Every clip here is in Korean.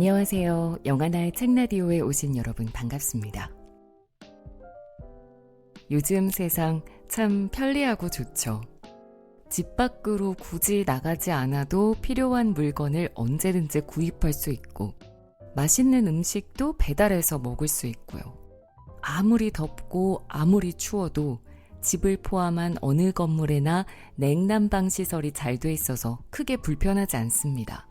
안녕하세요. 영하나의 책라디오에 오신 여러분 반갑습니다. 요즘 세상 참 편리하고 좋죠. 집 밖으로 굳이 나가지 않아도 필요한 물건을 언제든지 구입할 수 있고 맛있는 음식도 배달해서 먹을 수 있고요. 아무리 덥고 아무리 추워도 집을 포함한 어느 건물에나 냉난방 시설이 잘 돼 있어서 크게 불편하지 않습니다.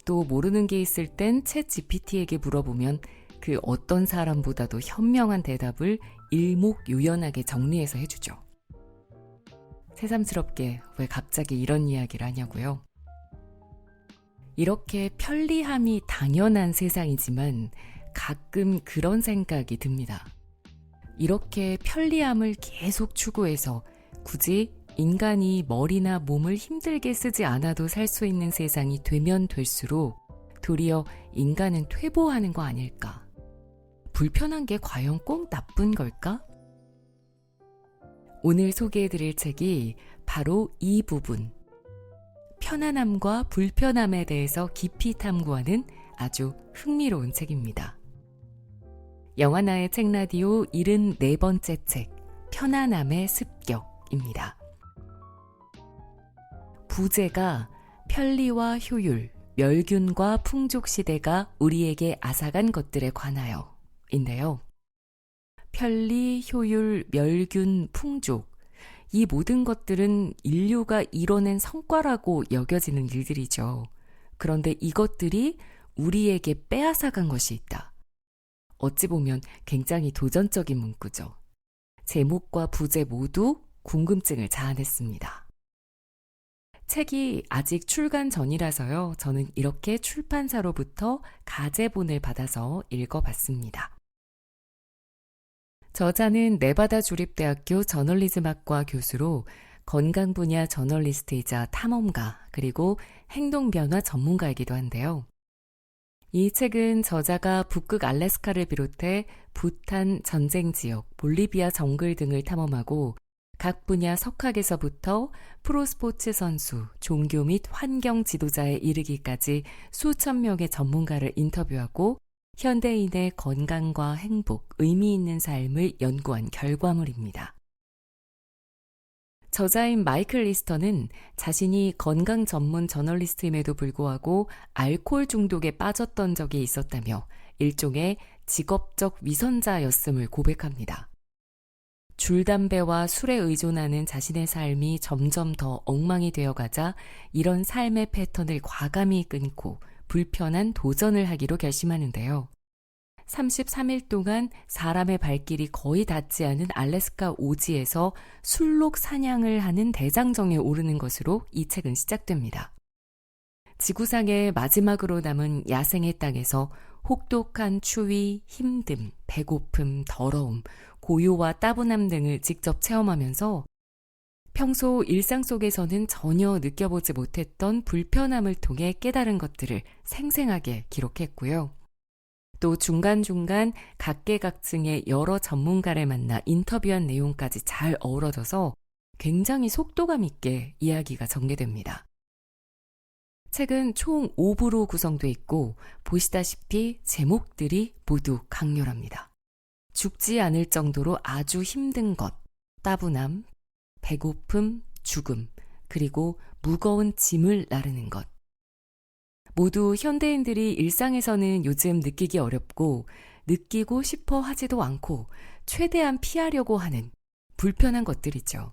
또 모르는 게 있을 땐 챗 GPT에게 물어보면 그 어떤 사람보다도 현명한 대답을 일목요연하게 정리해서 해주죠. 새삼스럽게 왜 갑자기 이런 이야기를 하냐고요? 이렇게 편리함이 당연한 세상이지만 가끔 그런 생각이 듭니다. 이렇게 편리함을 계속 추구해서 굳이 인간이 머리나 몸을 힘들게 쓰지 않아도 살 수 있는 세상이 되면 될수록 도리어 인간은 퇴보하는 거 아닐까? 불편한 게 과연 꼭 나쁜 걸까? 오늘 소개해드릴 책이 바로 이 부분, 편안함과 불편함에 대해서 깊이 탐구하는 아주 흥미로운 책입니다. 영하나의 책라디오 74번째 책, 편안함의 습격입니다. 부제가 편리와 효율, 멸균과 풍족 시대가 우리에게 앗아간 것들에 관하여 인데요. 편리, 효율, 멸균, 풍족, 이 모든 것들은 인류가 이뤄낸 성과라고 여겨지는 일들이죠. 그런데 이것들이 우리에게 빼앗아간 것이 있다. 어찌 보면 굉장히 도전적인 문구죠. 제목과 부제 모두 궁금증을 자아냈습니다. 책이 아직 출간 전이라서요. 저는 이렇게 출판사로부터 가제본을 받아서 읽어봤습니다. 저자는 네바다 주립대학교 저널리즘학과 교수로 건강 분야 저널리스트이자 탐험가 그리고 행동변화 전문가이기도 한데요. 이 책은 저자가 북극 알래스카를 비롯해 부탄 전쟁 지역, 볼리비아 정글 등을 탐험하고 각 분야 석학에서부터 프로스포츠 선수, 종교 및 환경 지도자에 이르기까지 수천 명의 전문가를 인터뷰하고 현대인의 건강과 행복, 의미 있는 삶을 연구한 결과물입니다. 저자인 마이클 리스터는 자신이 건강 전문 저널리스트임에도 불구하고 알코올 중독에 빠졌던 적이 있었다며 일종의 직업적 위선자였음을 고백합니다. 줄담배와 술에 의존하는 자신의 삶이 점점 더 엉망이 되어가자 이런 삶의 패턴을 과감히 끊고 불편한 도전을 하기로 결심하는데요. 33일 동안 사람의 발길이 거의 닿지 않은 알래스카 오지에서 술록 사냥을 하는 대장정에 오르는 것으로 이 책은 시작됩니다. 지구상의 마지막으로 남은 야생의 땅에서 혹독한 추위, 힘듦, 배고픔, 더러움, 고요와 따분함 등을 직접 체험하면서 평소 일상 속에서는 전혀 느껴보지 못했던 불편함을 통해 깨달은 것들을 생생하게 기록했고요. 또 중간중간 각계각층의 여러 전문가를 만나 인터뷰한 내용까지 잘 어우러져서 굉장히 속도감 있게 이야기가 전개됩니다. 책은 총 5부로 구성되어 있고 보시다시피 제목들이 모두 강렬합니다. 죽지 않을 정도로 아주 힘든 것, 따분함, 배고픔, 죽음, 그리고 무거운 짐을 나르는 것. 모두 현대인들이 일상에서는 요즘 느끼기 어렵고 느끼고 싶어 하지도 않고 최대한 피하려고 하는 불편한 것들이죠.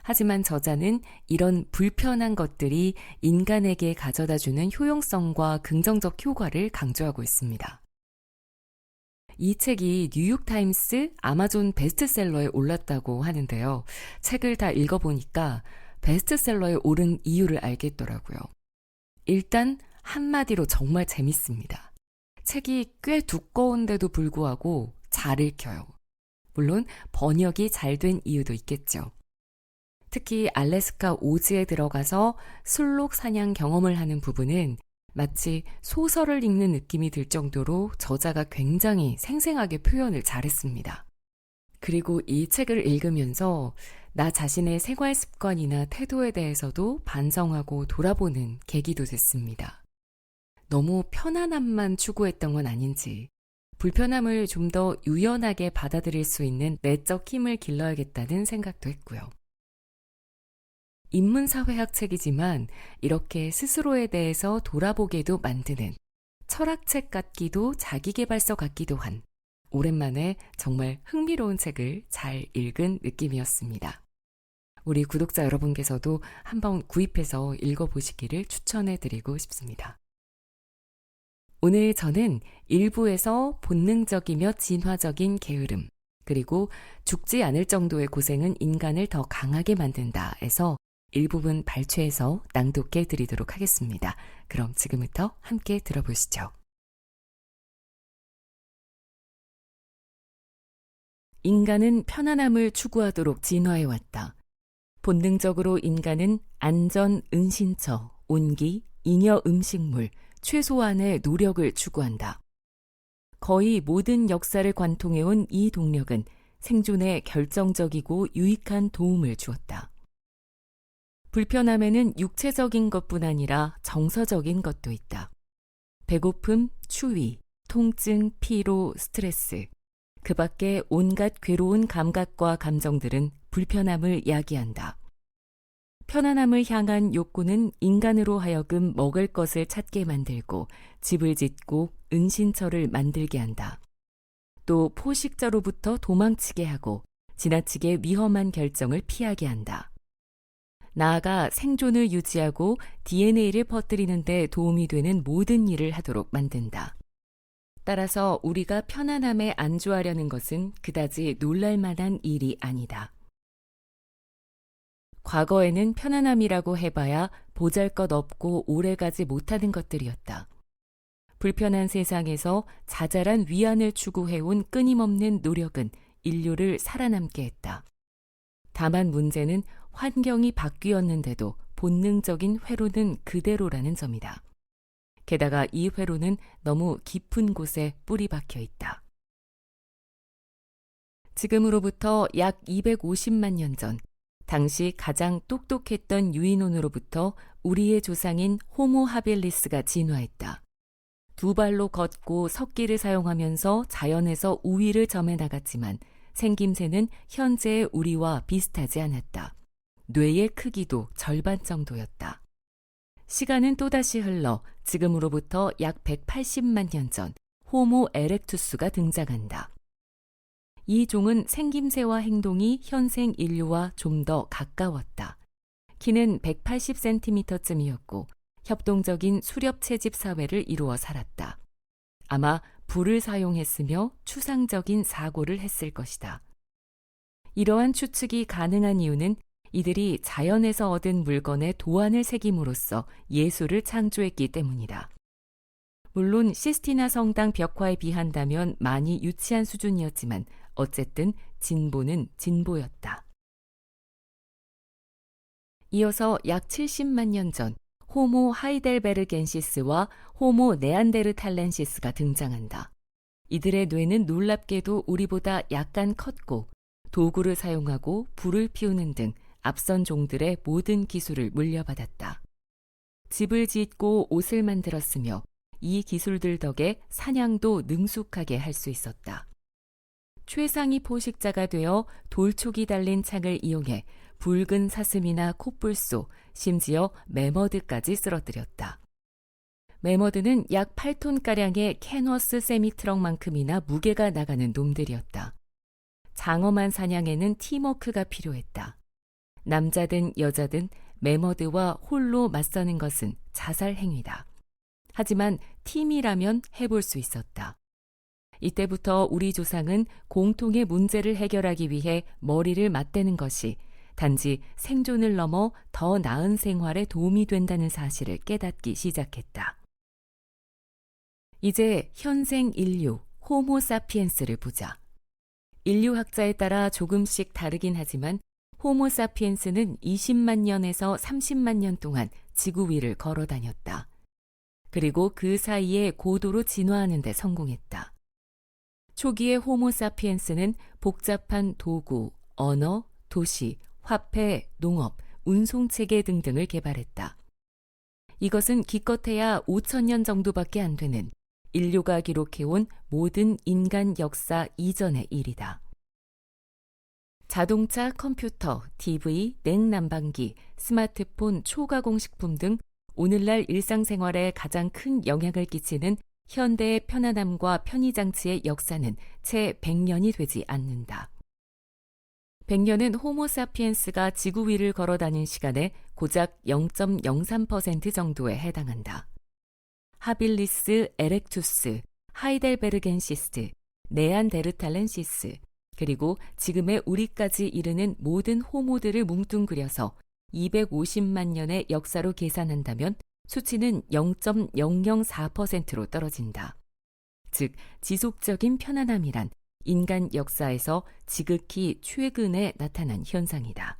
하지만 저자는 이런 불편한 것들이 인간에게 가져다주는 효용성과 긍정적 효과를 강조하고 있습니다. 이 책이 뉴욕타임스 아마존 베스트셀러에 올랐다고 하는데요. 책을 다 읽어보니까 베스트셀러에 오른 이유를 알겠더라고요. 일단 한마디로 정말 재밌습니다. 책이 꽤 두꺼운데도 불구하고 잘 읽혀요. 물론 번역이 잘 된 이유도 있겠죠. 특히 알래스카 오지에 들어가서 술록 사냥 경험을 하는 부분은 마치 소설을 읽는 느낌이 들 정도로 저자가 굉장히 생생하게 표현을 잘했습니다. 그리고 이 책을 읽으면서 나 자신의 생활 습관이나 태도에 대해서도 반성하고 돌아보는 계기도 됐습니다. 너무 편안함만 추구했던 건 아닌지, 불편함을 좀 더 유연하게 받아들일 수 있는 내적 힘을 길러야겠다는 생각도 했고요. 인문사회학 책이지만 이렇게 스스로에 대해서 돌아보게도 만드는 철학책 같기도 자기계발서 같기도 한 오랜만에 정말 흥미로운 책을 잘 읽은 느낌이었습니다. 우리 구독자 여러분께서도 한번 구입해서 읽어보시기를 추천해드리고 싶습니다. 오늘 저는 일부에서 본능적이며 진화적인 게으름, 그리고 죽지 않을 정도의 고생은 인간을 더 강하게 만든다에서 일부분 발췌해서 낭독해 드리도록 하겠습니다. 그럼 지금부터 함께 들어보시죠. 인간은 편안함을 추구하도록 진화해왔다. 본능적으로 인간은 안전, 은신처, 온기, 잉여 음식물, 최소한의 노력을 추구한다. 거의 모든 역사를 관통해온 이 동력은 생존에 결정적이고 유익한 도움을 주었다. 불편함에는 육체적인 것뿐 아니라 정서적인 것도 있다. 배고픔, 추위, 통증, 피로, 스트레스, 그 밖에 온갖 괴로운 감각과 감정들은 불편함을 야기한다. 편안함을 향한 욕구는 인간으로 하여금 먹을 것을 찾게 만들고 집을 짓고 은신처를 만들게 한다. 또 포식자로부터 도망치게 하고 지나치게 위험한 결정을 피하게 한다. 나아가 생존을 유지하고 DNA를 퍼뜨리는 데 도움이 되는 모든 일을 하도록 만든다. 따라서 우리가 편안함에 안주하려는 것은 그다지 놀랄만한 일이 아니다. 과거에는 편안함이라고 해봐야 보잘것없고 오래가지 못하는 것들이었다. 불편한 세상에서 자잘한 위안을 추구해온 끊임없는 노력은 인류를 살아남게 했다. 다만 문제는 환경이 바뀌었는데도 본능적인 회로는 그대로라는 점이다. 게다가 이 회로는 너무 깊은 곳에 뿌리 박혀 있다. 지금으로부터 약 250만 년 전, 당시 가장 똑똑했던 유인원으로부터 우리의 조상인 호모 하빌리스가 진화했다. 두 발로 걷고 석기를 사용하면서 자연에서 우위를 점해 나갔지만 생김새는 현재의 우리와 비슷하지 않았다. 뇌의 크기도 절반 정도였다. 시간은 또다시 흘러 지금으로부터 약 180만 년 전 호모 에렉투스가 등장한다. 이 종은 생김새와 행동이 현생 인류와 좀 더 가까웠다. 키는 180cm쯤이었고 협동적인 수렵 채집 사회를 이루어 살았다. 아마 불을 사용했으며 추상적인 사고를 했을 것이다. 이러한 추측이 가능한 이유는 이들이 자연에서 얻은 물건에 도안을 새김으로써 예술을 창조했기 때문이다. 물론 시스티나 성당 벽화에 비한다면 많이 유치한 수준이었지만 어쨌든 진보는 진보였다. 이어서 약 70만 년 전 호모 하이델베르겐시스와 호모 네안데르탈렌시스가 등장한다. 이들의 뇌는 놀랍게도 우리보다 약간 컸고 도구를 사용하고 불을 피우는 등 앞선 종들의 모든 기술을 물려받았다. 집을 짓고 옷을 만들었으며 이 기술들 덕에 사냥도 능숙하게 할 수 있었다. 최상위 포식자가 되어 돌촉이 달린 창을 이용해 붉은 사슴이나 콧불소, 심지어 매머드까지 쓰러뜨렸다. 매머드는 약 8톤가량의 캐너스 세미트럭만큼이나 무게가 나가는 놈들이었다. 장엄한 사냥에는 팀워크가 필요했다. 남자든 여자든 매머드와 홀로 맞서는 것은 자살 행위다. 하지만 팀이라면 해볼 수 있었다. 이때부터 우리 조상은 공통의 문제를 해결하기 위해 머리를 맞대는 것이 단지 생존을 넘어 더 나은 생활에 도움이 된다는 사실을 깨닫기 시작했다. 이제 현생 인류, 호모사피엔스를 보자. 인류학자에 따라 조금씩 다르긴 하지만 호모사피엔스는 20만 년에서 30만 년 동안 지구 위를 걸어 다녔다. 그리고 그 사이에 고도로 진화하는 데 성공했다. 초기의 호모사피엔스는 복잡한 도구, 언어, 도시, 화폐, 농업, 운송체계 등등을 개발했다. 이것은 기껏해야 5,000년 정도밖에 안 되는 인류가 기록해온 모든 인간 역사 이전의 일이다. 자동차, 컴퓨터, TV, 냉난방기, 스마트폰, 초가공식품 등 오늘날 일상생활에 가장 큰 영향을 끼치는 현대의 편안함과 편의장치의 역사는 채 100년이 되지 않는다. 100년은 호모사피엔스가 지구 위를 걸어다닌 시간의 고작 0.03% 정도에 해당한다. 하빌리스 에렉투스, 하이델베르겐시스, 네안데르탈렌시스, 그리고 지금의 우리까지 이르는 모든 호모들을 뭉뚱그려서 250만 년의 역사로 계산한다면 수치는 0.004%로 떨어진다. 즉, 지속적인 편안함이란 인간 역사에서 지극히 최근에 나타난 현상이다.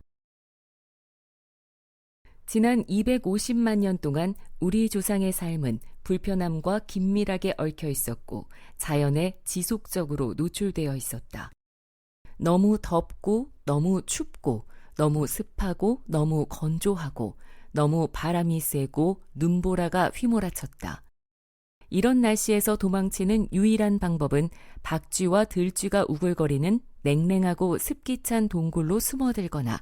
지난 250만 년 동안 우리 조상의 삶은 불편함과 긴밀하게 얽혀 있었고 자연에 지속적으로 노출되어 있었다. 너무 덥고 너무 춥고 너무 습하고 너무 건조하고 너무 바람이 세고 눈보라가 휘몰아쳤다. 이런 날씨에서 도망치는 유일한 방법은 박쥐와 들쥐가 우글거리는 냉랭하고 습기찬 동굴로 숨어들거나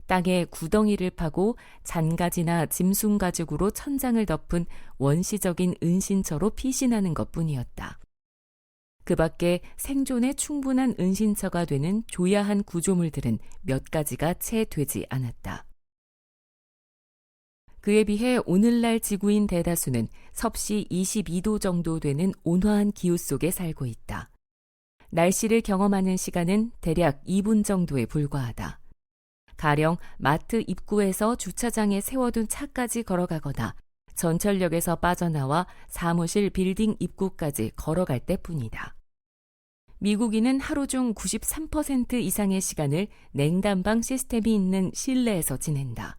땅에 구덩이를 파고 잔가지나 짐승 가죽으로 천장을 덮은 원시적인 은신처로 피신하는 것뿐이었다. 그 밖에 생존에 충분한 은신처가 되는 조야한 구조물들은 몇 가지가 채 되지 않았다. 그에 비해 오늘날 지구인 대다수는 섭씨 22도 정도 되는 온화한 기후 속에 살고 있다. 날씨를 경험하는 시간은 대략 2분 정도에 불과하다. 가령 마트 입구에서 주차장에 세워둔 차까지 걸어가거나 전철역에서 빠져나와 사무실 빌딩 입구까지 걸어갈 때뿐이다. 미국인은 하루 중 93% 이상의 시간을 냉난방 시스템이 있는 실내에서 지낸다.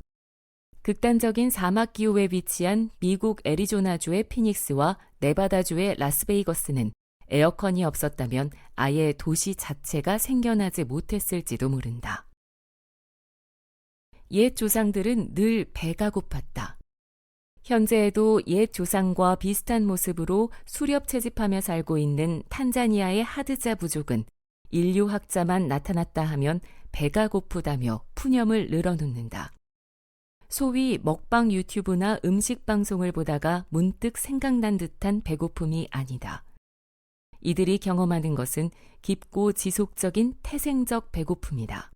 극단적인 사막 기후에 위치한 미국 애리조나주의 피닉스와 네바다주의 라스베이거스는 에어컨이 없었다면 아예 도시 자체가 생겨나지 못했을지도 모른다. 옛 조상들은 늘 배가 고팠다. 현재에도 옛 조상과 비슷한 모습으로 수렵 채집하며 살고 있는 탄자니아의 하드자 부족은 인류학자만 나타났다 하면 배가 고프다며 푸념을 늘어놓는다. 소위 먹방 유튜브나 음식 방송을 보다가 문득 생각난 듯한 배고픔이 아니다. 이들이 경험하는 것은 깊고 지속적인 태생적 배고픔이다.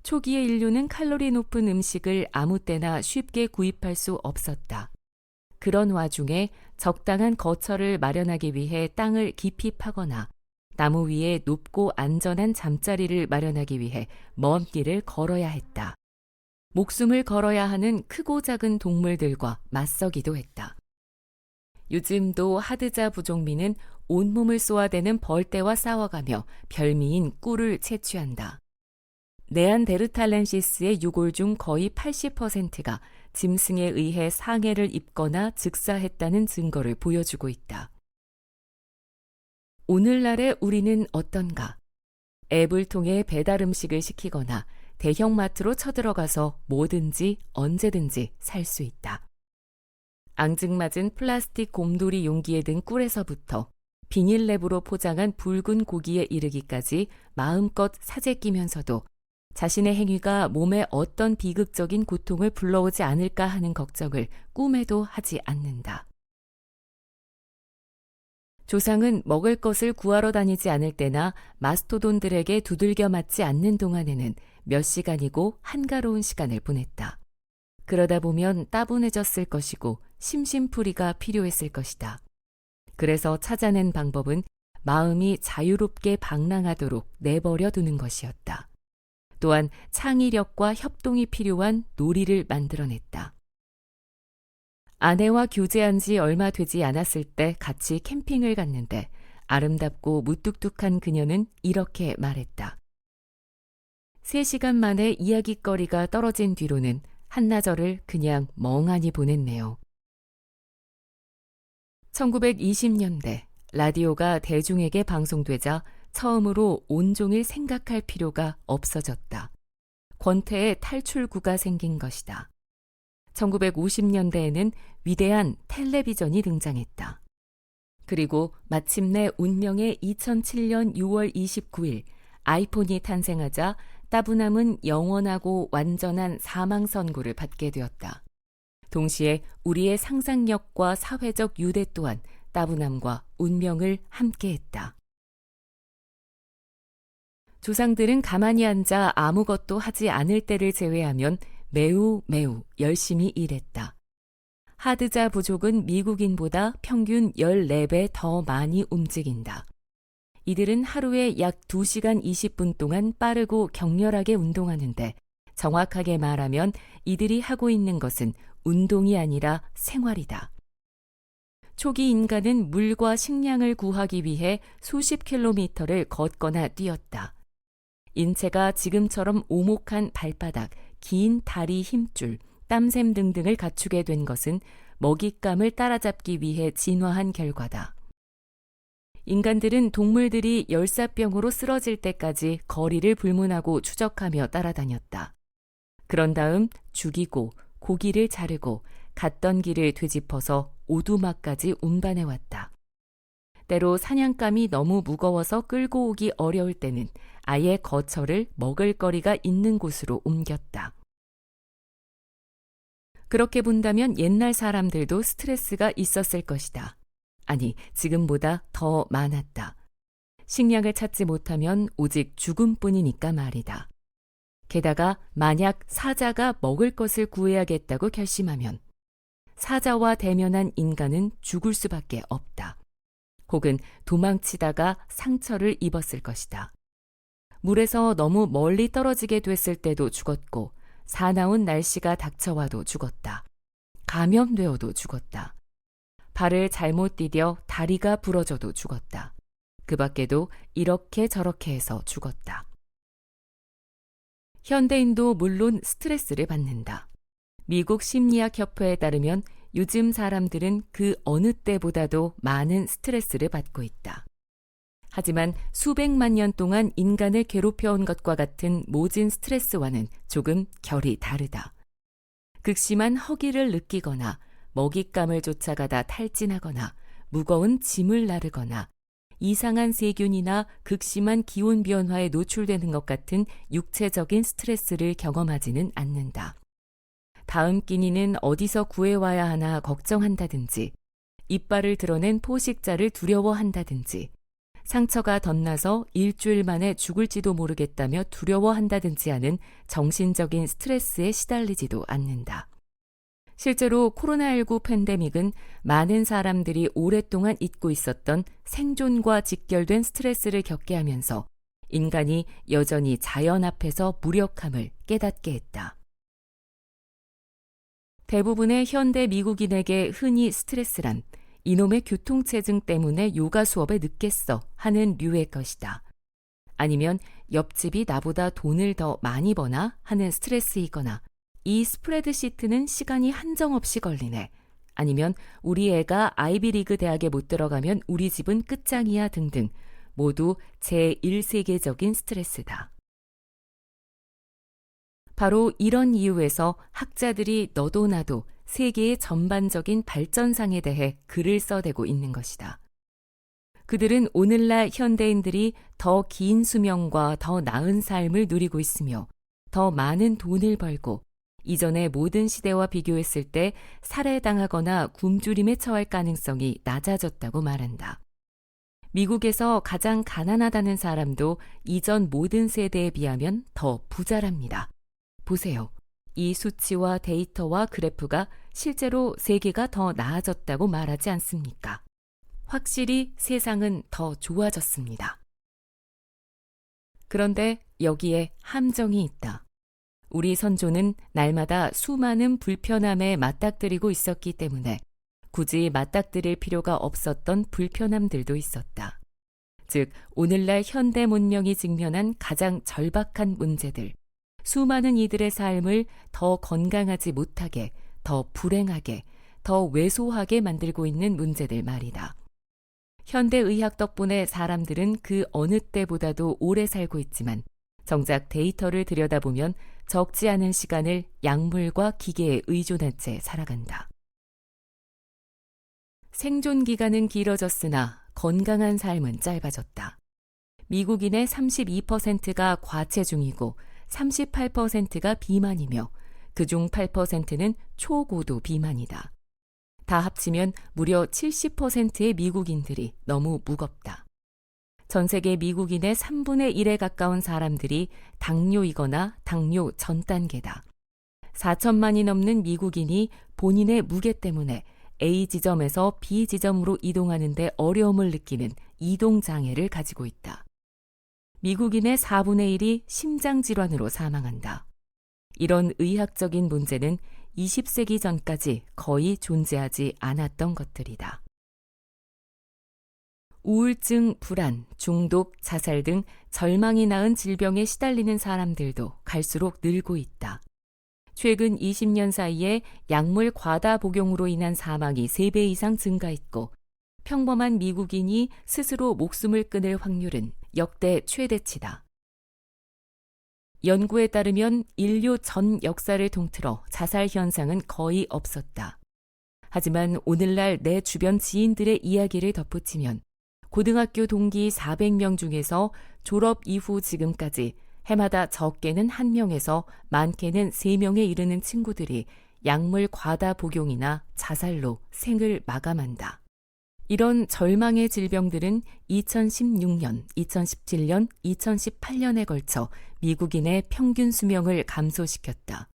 초기의 인류는 칼로리 높은 음식을 아무 때나 쉽게 구입할 수 없었다. 그런 와중에 적당한 거처를 마련하기 위해 땅을 깊이 파거나 나무 위에 높고 안전한 잠자리를 마련하기 위해 먼 길을 걸어야 했다. 목숨을 걸어야 하는 크고 작은 동물들과 맞서기도 했다. 요즘도 하드자 부족민은 온몸을 쏘아대는 벌떼와 싸워가며 별미인 꿀을 채취한다. 네안데르탈렌시스의 유골 중 거의 80%가 짐승에 의해 상해를 입거나 즉사했다는 증거를 보여주고 있다. 오늘날의 우리는 어떤가? 앱을 통해 배달 음식을 시키거나 대형마트로 쳐들어가서 뭐든지 언제든지 살 수 있다. 앙증맞은 플라스틱 곰돌이 용기에 든 꿀에서부터 비닐랩으로 포장한 붉은 고기에 이르기까지 마음껏 사재 끼면서도 자신의 행위가 몸에 어떤 비극적인 고통을 불러오지 않을까 하는 걱정을 꿈에도 하지 않는다. 조상은 먹을 것을 구하러 다니지 않을 때나 마스토돈들에게 두들겨 맞지 않는 동안에는 몇 시간이고 한가로운 시간을 보냈다. 그러다 보면 따분해졌을 것이고 심심풀이가 필요했을 것이다. 그래서 찾아낸 방법은 마음이 자유롭게 방랑하도록 내버려 두는 것이었다. 또한 창의력과 협동이 필요한 놀이를 만들어냈다. 아내와 교제한 지 얼마 되지 않았을 때 같이 캠핑을 갔는데 아름답고 무뚝뚝한 그녀는 이렇게 말했다. 3시간 만에 이야깃거리가 떨어진 뒤로는 한나절을 그냥 멍하니 보냈네요. 1920년대 라디오가 대중에게 방송되자 처음으로 온종일 생각할 필요가 없어졌다. 권태의 탈출구가 생긴 것이다. 1950년대에는 위대한 텔레비전이 등장했다. 그리고 마침내 운명의 2007년 6월 29일 아이폰이 탄생하자 따분함은 영원하고 완전한 사망 선고를 받게 되었다. 동시에 우리의 상상력과 사회적 유대 또한 따분함과 운명을 함께했다. 조상들은 가만히 앉아 아무것도 하지 않을 때를 제외하면 매우 열심히 일했다. 하드자 부족은 미국인보다 평균 14배 더 많이 움직인다. 이들은 하루에 약 2시간 20분 동안 빠르고 격렬하게 운동하는데 정확하게 말하면 이들이 하고 있는 것은 운동이 아니라 생활이다. 초기 인간은 물과 식량을 구하기 위해 수십 킬로미터를 걷거나 뛰었다. 인체가 지금처럼 오목한 발바닥, 긴 다리 힘줄, 땀샘 등등을 갖추게 된 것은 먹잇감을 따라잡기 위해 진화한 결과다. 인간들은 동물들이 열사병으로 쓰러질 때까지 거리를 불문하고 추적하며 따라다녔다. 그런 다음 죽이고 고기를 자르고 갔던 길을 되짚어서 오두막까지 운반해왔다. 때로 사냥감이 너무 무거워서 끌고 오기 어려울 때는 아예 거처를 먹을거리가 있는 곳으로 옮겼다. 그렇게 본다면 옛날 사람들도 스트레스가 있었을 것이다. 아니, 지금보다 더 많았다. 식량을 찾지 못하면 오직 죽음뿐이니까 말이다. 게다가 만약 사자가 먹을 것을 구해야겠다고 결심하면 사자와 대면한 인간은 죽을 수밖에 없다. 혹은 도망치다가 상처를 입었을 것이다. 물에서 너무 멀리 떨어지게 됐을 때도 죽었고 사나운 날씨가 닥쳐와도 죽었다. 감염되어도 죽었다. 발을 잘못 디뎌 다리가 부러져도 죽었다. 그 밖에도 이렇게 저렇게 해서 죽었다. 현대인도 물론 스트레스를 받는다. 미국 심리학협회에 따르면 요즘 사람들은 그 어느 때보다도 많은 스트레스를 받고 있다. 하지만 수백만 년 동안 인간을 괴롭혀온 것과 같은 모진 스트레스와는 조금 결이 다르다. 극심한 허기를 느끼거나 먹잇감을 쫓아가다 탈진하거나 무거운 짐을 나르거나 이상한 세균이나 극심한 기온 변화에 노출되는 것 같은 육체적인 스트레스를 경험하지는 않는다. 다음 끼니는 어디서 구해와야 하나 걱정한다든지, 이빨을 드러낸 포식자를 두려워한다든지, 상처가 덧나서 일주일 만에 죽을지도 모르겠다며 두려워한다든지 하는 정신적인 스트레스에 시달리지도 않는다. 실제로 코로나19 팬데믹은 많은 사람들이 오랫동안 잊고 있었던 생존과 직결된 스트레스를 겪게 하면서 인간이 여전히 자연 앞에서 무력함을 깨닫게 했다. 대부분의 현대 미국인에게 흔히 스트레스란 이놈의 교통체증 때문에 요가 수업에 늦겠어 하는 류의 것이다. 아니면 옆집이 나보다 돈을 더 많이 버나 하는 스트레스이거나 이 스프레드시트는 시간이 한정없이 걸리네. 아니면 우리 애가 아이비리그 대학에 못 들어가면 우리 집은 끝장이야 등등 모두 제1세계적인 스트레스다. 바로 이런 이유에서 학자들이 너도 나도 세계의 전반적인 발전상에 대해 글을 써대고 있는 것이다. 그들은 오늘날 현대인들이 더 긴 수명과 더 나은 삶을 누리고 있으며 더 많은 돈을 벌고 이전의 모든 시대와 비교했을 때 살해당하거나 굶주림에 처할 가능성이 낮아졌다고 말한다. 미국에서 가장 가난하다는 사람도 이전 모든 세대에 비하면 더 부자랍니다. 보세요. 이 수치와 데이터와 그래프가 실제로 세계가 더 나아졌다고 말하지 않습니까? 확실히 세상은 더 좋아졌습니다. 그런데 여기에 함정이 있다. 우리 선조는 날마다 수많은 불편함에 맞닥뜨리고 있었기 때문에 굳이 맞닥뜨릴 필요가 없었던 불편함들도 있었다. 즉, 오늘날 현대 문명이 직면한 가장 절박한 문제들, 수많은 이들의 삶을 더 건강하지 못하게, 더 불행하게, 더 왜소하게 만들고 있는 문제들 말이다. 현대의학 덕분에 사람들은 그 어느 때보다도 오래 살고 있지만 정작 데이터를 들여다보면 적지 않은 시간을 약물과 기계에 의존한 채 살아간다. 생존 기간은 길어졌으나 건강한 삶은 짧아졌다. 미국인의 32%가 과체중이고 38%가 비만이며 그중 8%는 초고도 비만이다. 다 합치면 무려 70%의 미국인들이 너무 무겁다. 전 세계 미국인의 3분의 1에 가까운 사람들이 당뇨이거나 당뇨 전 단계다. 4천만이 넘는 미국인이 본인의 무게 때문에 A 지점에서 B 지점으로 이동하는 데 어려움을 느끼는 이동장애를 가지고 있다. 미국인의 4분의 1이 심장질환으로 사망한다. 이런 의학적인 문제는 20세기 전까지 거의 존재하지 않았던 것들이다. 우울증, 불안, 중독, 자살 등 절망이 낳은 질병에 시달리는 사람들도 갈수록 늘고 있다. 최근 20년 사이에 약물 과다 복용으로 인한 사망이 3배 이상 증가했고 평범한 미국인이 스스로 목숨을 끊을 확률은 역대 최대치다. 연구에 따르면 인류 전 역사를 통틀어 자살 현상은 거의 없었다. 하지만 오늘날 내 주변 지인들의 이야기를 덧붙이면 고등학교 동기 400명 중에서 졸업 이후 지금까지 해마다 적게는 1명에서 많게는 3명에 이르는 친구들이 약물 과다 복용이나 자살로 생을 마감한다. 이런 절망의 질병들은 2016년, 2017년, 2018년에 걸쳐 미국인의 평균 수명을 감소시켰다.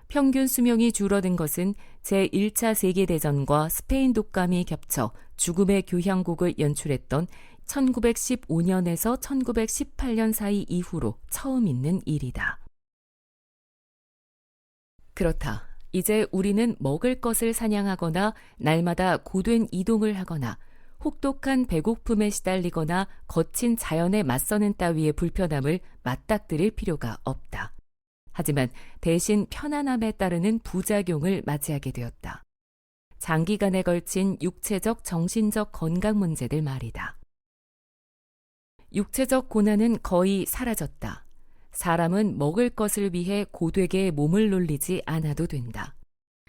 평균 수명이 줄어든 것은 제1차 세계대전과 스페인 독감이 겹쳐 죽음의 교향곡을 연출했던 1915년에서 1918년 사이 이후로 처음 있는 일이다. 그렇다. 이제 우리는 먹을 것을 사냥하거나 날마다 고된 이동을 하거나 혹독한 배고픔에 시달리거나 거친 자연에 맞서는 따위의 불편함을 맞닥뜨릴 필요가 없다. 하지만 대신 편안함에 따르는 부작용을 맞이하게 되었다. 장기간에 걸친 육체적, 정신적 건강 문제들 말이다. 육체적 고난은 거의 사라졌다. 사람은 먹을 것을 위해 고되게 몸을 놀리지 않아도 된다.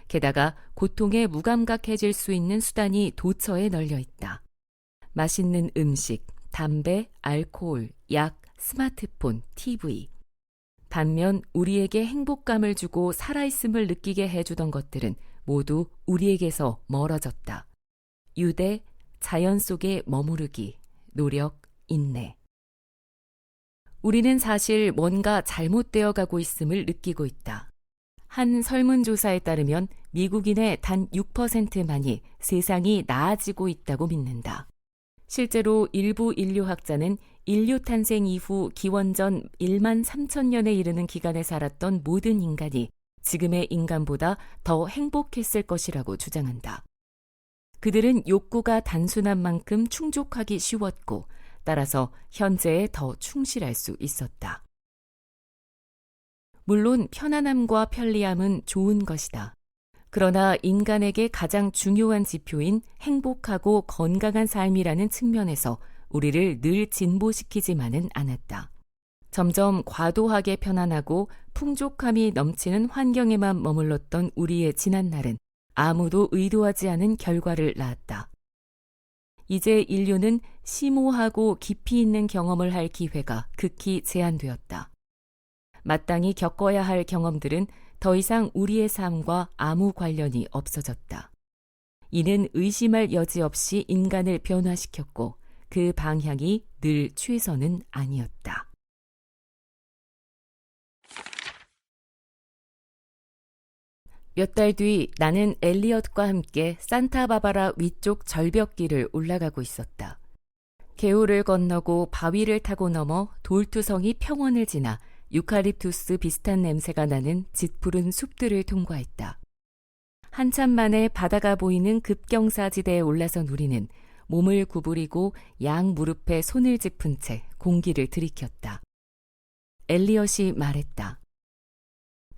게다가 고통에 무감각해질 수 있는 수단이 도처에 널려 있다. 맛있는 음식, 담배, 알코올, 약, 스마트폰, TV. 반면 우리에게 행복감을 주고 살아있음을 느끼게 해주던 것들은 모두 우리에게서 멀어졌다. 유대, 자연 속에 머무르기, 노력, 인내. 우리는 사실 뭔가 잘못되어 가고 있음을 느끼고 있다. 한 설문조사에 따르면 미국인의 단 6%만이 세상이 나아지고 있다고 믿는다. 실제로 일부 인류학자는 인류 탄생 이후 기원전 1만 3천 년에 이르는 기간에 살았던 모든 인간이 지금의 인간보다 더 행복했을 것이라고 주장한다. 그들은 욕구가 단순한 만큼 충족하기 쉬웠고 따라서 현재에 더 충실할 수 있었다. 물론 편안함과 편리함은 좋은 것이다. 그러나 인간에게 가장 중요한 지표인 행복하고 건강한 삶이라는 측면에서 우리를 늘 진보시키지만은 않았다. 점점 과도하게 편안하고 풍족함이 넘치는 환경에만 머물렀던 우리의 지난날은 아무도 의도하지 않은 결과를 낳았다. 이제 인류는 심오하고 깊이 있는 경험을 할 기회가 극히 제한되었다. 마땅히 겪어야 할 경험들은 더 이상 우리의 삶과 아무 관련이 없어졌다. 이는 의심할 여지 없이 인간을 변화시켰고 그 방향이 늘 최선은 아니었다. 몇 달 뒤 나는 엘리엇과 함께 산타바바라 위쪽 절벽길을 올라가고 있었다. 개울을 건너고 바위를 타고 넘어 돌투성이 평원을 지나 유칼립투스 비슷한 냄새가 나는 짙푸른 숲들을 통과했다. 한참 만에 바다가 보이는 급경사지대에 올라선 우리는 몸을 구부리고 양 무릎에 손을 짚은 채 공기를 들이켰다. 엘리엇이 말했다.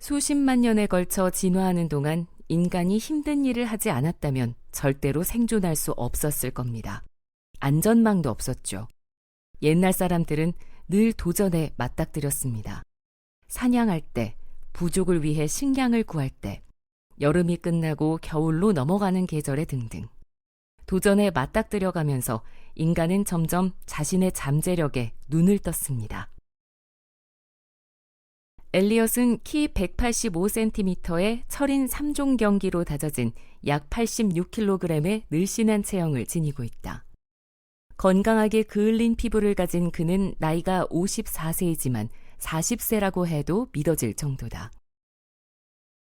수십만 년에 걸쳐 진화하는 동안 인간이 힘든 일을 하지 않았다면 절대로 생존할 수 없었을 겁니다. 안전망도 없었죠. 옛날 사람들은 늘 도전에 맞닥뜨렸습니다. 사냥할 때, 부족을 위해 식량을 구할 때, 여름이 끝나고 겨울로 넘어가는 계절에 등등. 도전에 맞닥뜨려가면서 인간은 점점 자신의 잠재력에 눈을 떴습니다. 엘리엇은 키 185cm의 철인 3종 경기로 다져진 약 86kg의 늘씬한 체형을 지니고 있다. 건강하게 그을린 피부를 가진 그는 나이가 54세이지만 40세라고 해도 믿어질 정도다.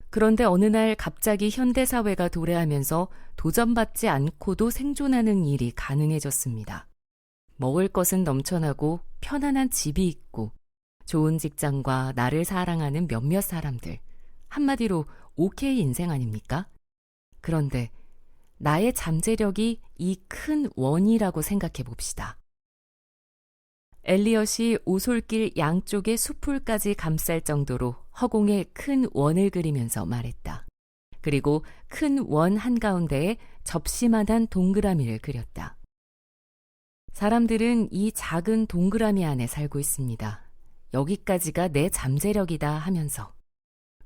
그런데 어느 날 갑자기 현대사회가 도래하면서 도전받지 않고도 생존하는 일이 가능해졌습니다. 먹을 것은 넘쳐나고 편안한 집이 있고 좋은 직장과 나를 사랑하는 몇몇 사람들. 한마디로 오케이 인생 아닙니까? 그런데 나의 잠재력이 이 큰 원이라고 생각해 봅시다. 엘리엇이 오솔길 양쪽의 숲풀까지 감쌀 정도로 허공에 큰 원을 그리면서 말했다. 그리고 큰 원 한가운데에 접시만한 동그라미를 그렸다. 사람들은 이 작은 동그라미 안에 살고 있습니다. 여기까지가 내 잠재력이다 하면서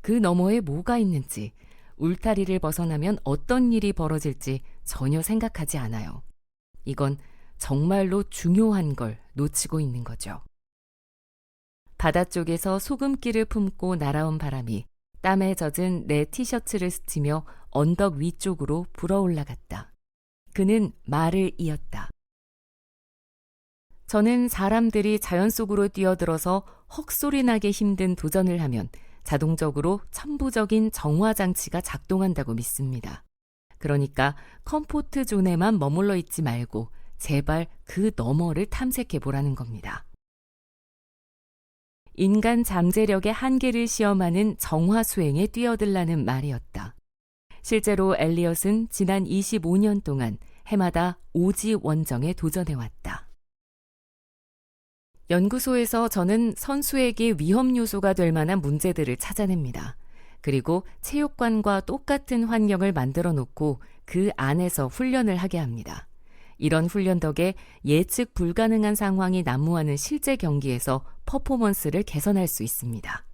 그 너머에 뭐가 있는지, 울타리를 벗어나면 어떤 일이 벌어질지 전혀 생각하지 않아요. 이건 정말로 중요한 걸 놓치고 있는 거죠. 바다 쪽에서 소금기를 품고 날아온 바람이 땀에 젖은 내 티셔츠를 스치며 언덕 위쪽으로 불어올라갔다. 그는 말을 이었다. 저는 사람들이 자연 속으로 뛰어들어서 헉소리 나게 힘든 도전을 하면 자동적으로 천부적인 정화 장치가 작동한다고 믿습니다. 그러니까 컴포트 존에만 머물러 있지 말고 제발 그 너머를 탐색해 보라는 겁니다. 인간 잠재력의 한계를 시험하는 정화 수행에 뛰어들라는 말이었다. 실제로 엘리엇은 지난 25년 동안 해마다 오지 원정에 도전해왔다. 연구소에서 저는 선수에게 위험 요소가 될 만한 문제들을 찾아냅니다. 그리고 체육관과 똑같은 환경을 만들어 놓고 그 안에서 훈련을 하게 합니다. 이런 훈련 덕에 예측 불가능한 상황이 난무하는 실제 경기에서 퍼포먼스를 개선할 수 있습니다.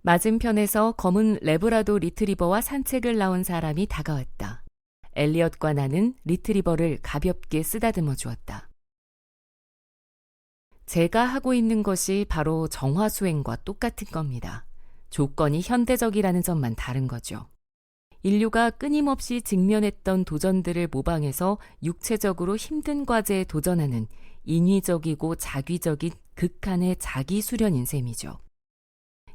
맞은편에서 검은 레브라도 리트리버와 산책을 나온 사람이 다가왔다. 엘리엇과 나는 리트리버를 가볍게 쓰다듬어 주었다. 제가 하고 있는 것이 바로 정화 수행과 똑같은 겁니다. 조건이 현대적이라는 점만 다른 거죠. 인류가 끊임없이 직면했던 도전들을 모방해서 육체적으로 힘든 과제에 도전하는 인위적이고 자기적인 극한의 자기 수련인 셈이죠.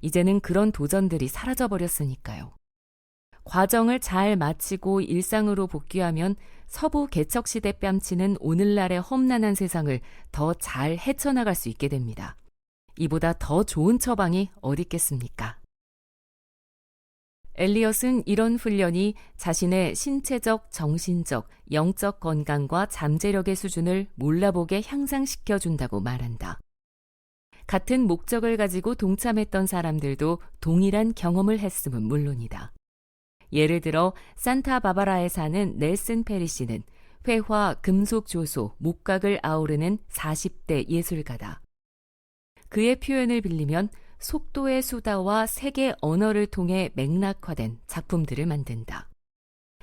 이제는 그런 도전들이 사라져버렸으니까요. 과정을 잘 마치고 일상으로 복귀하면 서부 개척시대 뺨치는 오늘날의 험난한 세상을 더 잘 헤쳐나갈 수 있게 됩니다. 이보다 더 좋은 처방이 어디 있겠습니까? 엘리엇은 이런 훈련이 자신의 신체적, 정신적, 영적 건강과 잠재력의 수준을 몰라보게 향상시켜준다고 말한다. 같은 목적을 가지고 동참했던 사람들도 동일한 경험을 했음은 물론이다. 예를 들어 산타바바라에 사는 넬슨 페리시는 회화, 금속 조소, 목각을 아우르는 40대 예술가다. 그의 표현을 빌리면 속도의 수다와 세계 언어를 통해 맥락화된 작품들을 만든다.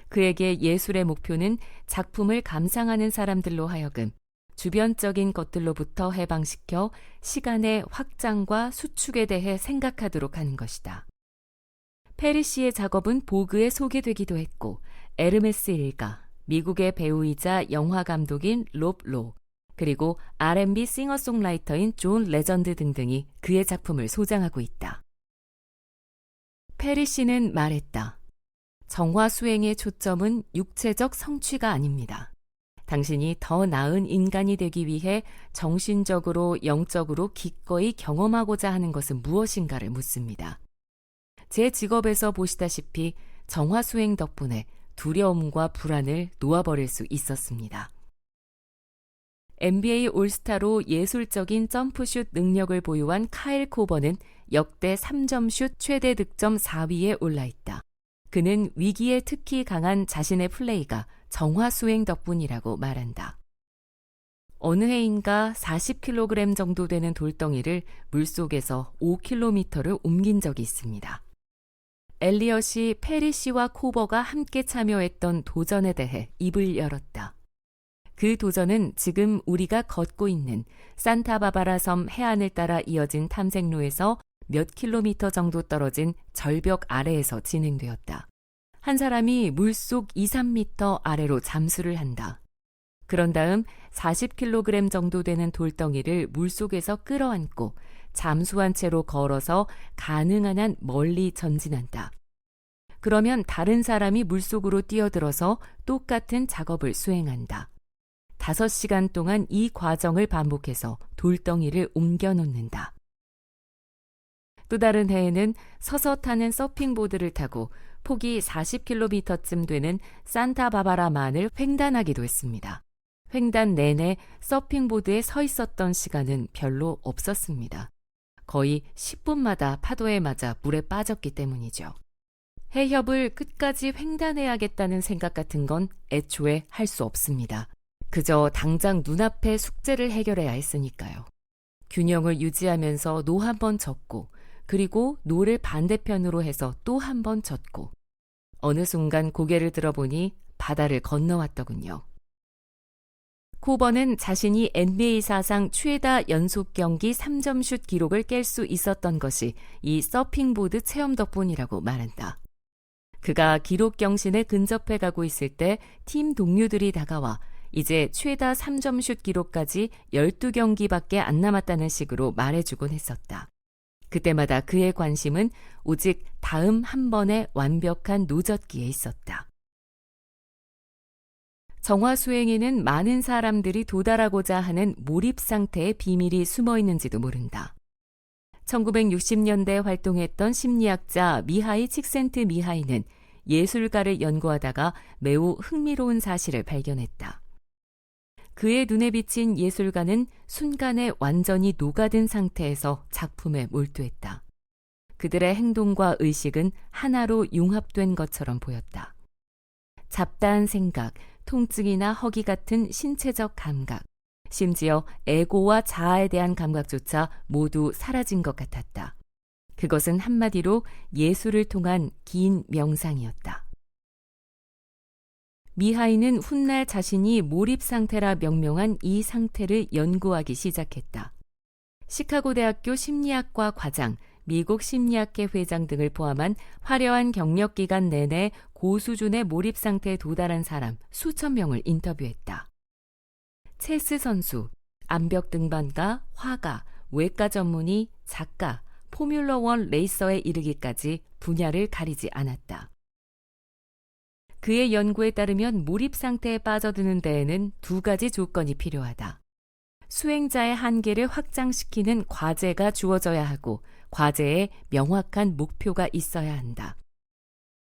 그에게 예술의 목표는 작품을 감상하는 사람들로 하여금 주변적인 것들로부터 해방시켜 시간의 확장과 수축에 대해 생각하도록 하는 것이다. 페리시의 작업은 보그에 소개되기도 했고 에르메스 일가, 미국의 배우이자 영화 감독인 롭 로, 그리고 R&B 싱어송라이터인 존 레전드 등등이 그의 작품을 소장하고 있다. 페리시는 말했다. 정화 수행의 초점은 육체적 성취가 아닙니다. 당신이 더 나은 인간이 되기 위해 정신적으로, 영적으로 기꺼이 경험하고자 하는 것은 무엇인가를 묻습니다. 제 직업에서 보시다시피 정화 수행 덕분에 두려움과 불안을 놓아버릴 수 있었습니다. NBA 올스타로 예술적인 점프슛 능력을 보유한 카일 코버는 역대 3점슛 최대 득점 4위에 올라있다. 그는 위기에 특히 강한 자신의 플레이가 정화 수행 덕분이라고 말한다. 어느 해인가 40kg 정도 되는 돌덩이를 물속에서 5km를 옮긴 적이 있습니다. 엘리엇이 페리 씨와 코버가 함께 참여했던 도전에 대해 입을 열었다. 그 도전은 지금 우리가 걷고 있는 산타바바라 섬 해안을 따라 이어진 탐색로에서 몇 킬로미터 정도 떨어진 절벽 아래에서 진행되었다. 한 사람이 물속 2, 3m 아래로 잠수를 한다. 그런 다음 40kg 정도 되는 돌덩이를 물속에서 끌어안고 잠수한 채로 걸어서 가능한 한 멀리 전진한다. 그러면 다른 사람이 물속으로 뛰어들어서 똑같은 작업을 수행한다. 5시간 동안 이 과정을 반복해서 돌덩이를 옮겨 놓는다. 또 다른 해에는 서서 타는 서핑보드를 타고 폭이 40km쯤 되는 산타바바라만을 횡단하기도 했습니다. 횡단 내내 서핑보드에 서 있었던 시간은 별로 없었습니다. 거의 10분마다 파도에 맞아 물에 빠졌기 때문이죠. 해협을 끝까지 횡단해야겠다는 생각 같은 건 애초에 할 수 없습니다. 그저 당장 눈앞의 숙제를 해결해야 했으니까요. 균형을 유지하면서 노 한 번 젓고 그리고 노를 반대편으로 해서 또 한 번 젓고 어느 순간 고개를 들어보니 바다를 건너왔더군요. 코버는 자신이 NBA 사상 최다 연속 경기 3점슛 기록을 깰 수 있었던 것이 이 서핑보드 체험 덕분이라고 말한다. 그가 기록 경신에 근접해 가고 있을 때 팀 동료들이 다가와 이제 최다 3점슛 기록까지 12경기밖에 안 남았다는 식으로 말해주곤 했었다. 그때마다 그의 관심은 오직 다음 한 번의 완벽한 노젓기에 있었다. 정화수행에는 많은 사람들이 도달하고자 하는 몰입 상태의 비밀이 숨어 있는지도 모른다. 1960년대에 활동했던 심리학자 미하이 칙센트미하이는 예술가를 연구하다가 매우 흥미로운 사실을 발견했다. 그의 눈에 비친 예술가는 순간에 완전히 녹아든 상태에서 작품에 몰두했다. 그들의 행동과 의식은 하나로 융합된 것처럼 보였다. 잡다한 생각, 통증이나 허기 같은 신체적 감각, 심지어 에고와 자아에 대한 감각조차 모두 사라진 것 같았다. 그것은 한마디로 예술을 통한 긴 명상이었다. 미하이는 훗날 자신이 몰입 상태라 명명한 이 상태를 연구하기 시작했다. 시카고 대학교 심리학과 과장, 미국 심리학회 회장 등을 포함한 화려한 경력 기간 내내 고수준의 몰입 상태에 도달한 사람 수천 명을 인터뷰했다. 체스 선수, 암벽 등반가, 화가, 외과 전문의, 작가, 포뮬러1 레이서에 이르기까지 분야를 가리지 않았다. 그의 연구에 따르면 몰입 상태에 빠져드는 데에는 2가지 조건이 필요하다. 수행자의 한계를 확장시키는 과제가 주어져야 하고 과제에 명확한 목표가 있어야 한다.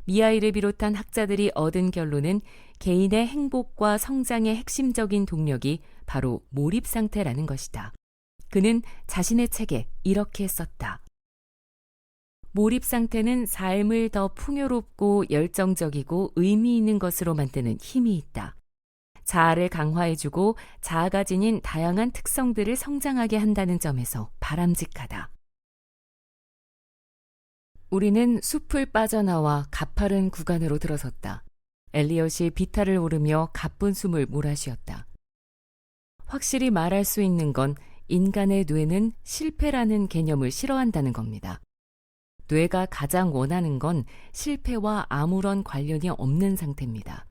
미하이를 비롯한 학자들이 얻은 결론은 개인의 행복과 성장의 핵심적인 동력이 바로 몰입 상태라는 것이다. 그는 자신의 책에 이렇게 썼다. 몰입 상태는 삶을 더 풍요롭고 열정적이고 의미 있는 것으로 만드는 힘이 있다. 자아를 강화해주고 자아가 지닌 다양한 특성들을 성장하게 한다는 점에서 바람직하다. 우리는 숲을 빠져나와 가파른 구간으로 들어섰다. 엘리엇이 비탈을 오르며 가쁜 숨을 몰아쉬었다. 확실히 말할 수 있는 건 인간의 뇌는 실패라는 개념을 싫어한다는 겁니다. 뇌가 가장 원하는 건 실패와 아무런 관련이 없는 상태입니다.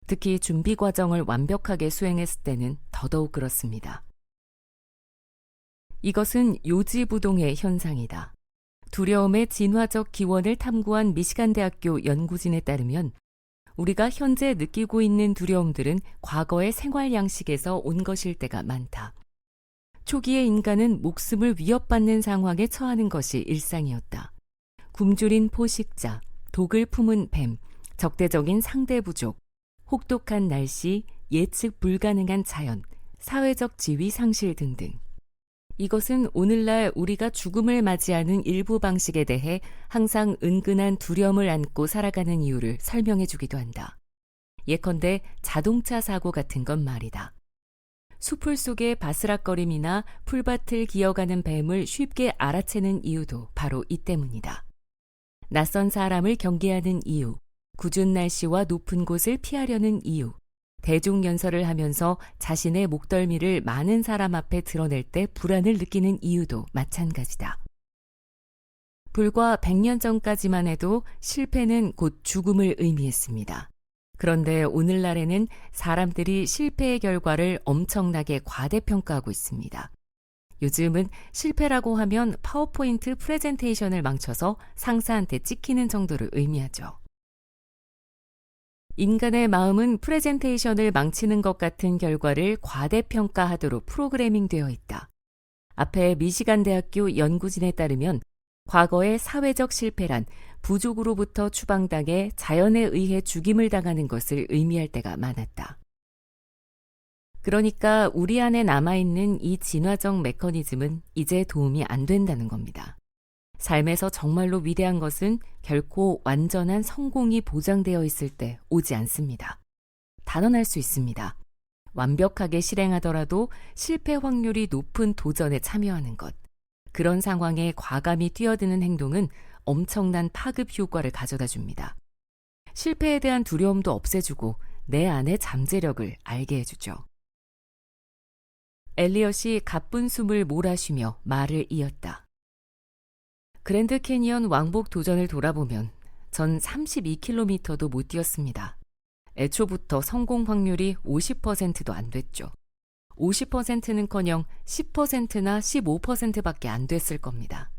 특히 준비 과정을 완벽하게 수행했을 때는 더더욱 그렇습니다. 이것은 요지부동의 현상이다. 두려움의 진화적 기원을 탐구한 미시간 대학교 연구진에 따르면 우리가 현재 느끼고 있는 두려움들은 과거의 생활 양식에서 온 것일 때가 많다. 초기의 인간은 목숨을 위협받는 상황에 처하는 것이 일상이었다. 굶주린 포식자, 독을 품은 뱀, 적대적인 상대 부족, 혹독한 날씨, 예측 불가능한 자연, 사회적 지위 상실 등등. 이것은 오늘날 우리가 죽음을 맞이하는 일부 방식에 대해 항상 은근한 두려움을 안고 살아가는 이유를 설명해 주기도 한다. 예컨대 자동차 사고 같은 건 말이다. 수풀 속의 바스락거림이나 풀밭을 기어가는 뱀을 쉽게 알아채는 이유도 바로 이 때문이다. 낯선 사람을 경계하는 이유, 궂은 날씨와 높은 곳을 피하려는 이유, 대중연설을 하면서 자신의 목덜미를 많은 사람 앞에 드러낼 때 불안을 느끼는 이유도 마찬가지다. 불과 100년 전까지만 해도 실패는 곧 죽음을 의미했습니다. 그런데 오늘날에는 사람들이 실패의 결과를 엄청나게 과대평가하고 있습니다. 요즘은 실패라고 하면 파워포인트 프레젠테이션을 망쳐서 상사한테 찍히는 정도를 의미하죠. 인간의 마음은 프레젠테이션을 망치는 것 같은 결과를 과대평가하도록 프로그래밍되어 있다. 앞에 미시간 대학교 연구진에 따르면 과거의 사회적 실패란 부족으로부터 추방당해 자연에 의해 죽임을 당하는 것을 의미할 때가 많았다. 그러니까 우리 안에 남아있는 이 진화적 메커니즘은 이제 도움이 안 된다는 겁니다. 삶에서 정말로 위대한 것은 결코 완전한 성공이 보장되어 있을 때 오지 않습니다. 단언할 수 있습니다. 완벽하게 실행하더라도 실패 확률이 높은 도전에 참여하는 것. 그런 상황에 과감히 뛰어드는 행동은 엄청난 파급 효과를 가져다 줍니다. 실패에 대한 두려움도 없애주고 내 안의 잠재력을 알게 해주죠. 엘리엇이 가쁜 숨을 몰아쉬며 말을 이었다. 그랜드 캐니언 왕복 도전을 돌아보면 전 32km도 못 뛰었습니다. 애초부터 성공 확률이 50%도 안 됐죠. 50%는커녕 10%나 15%밖에 안 됐을 겁니다.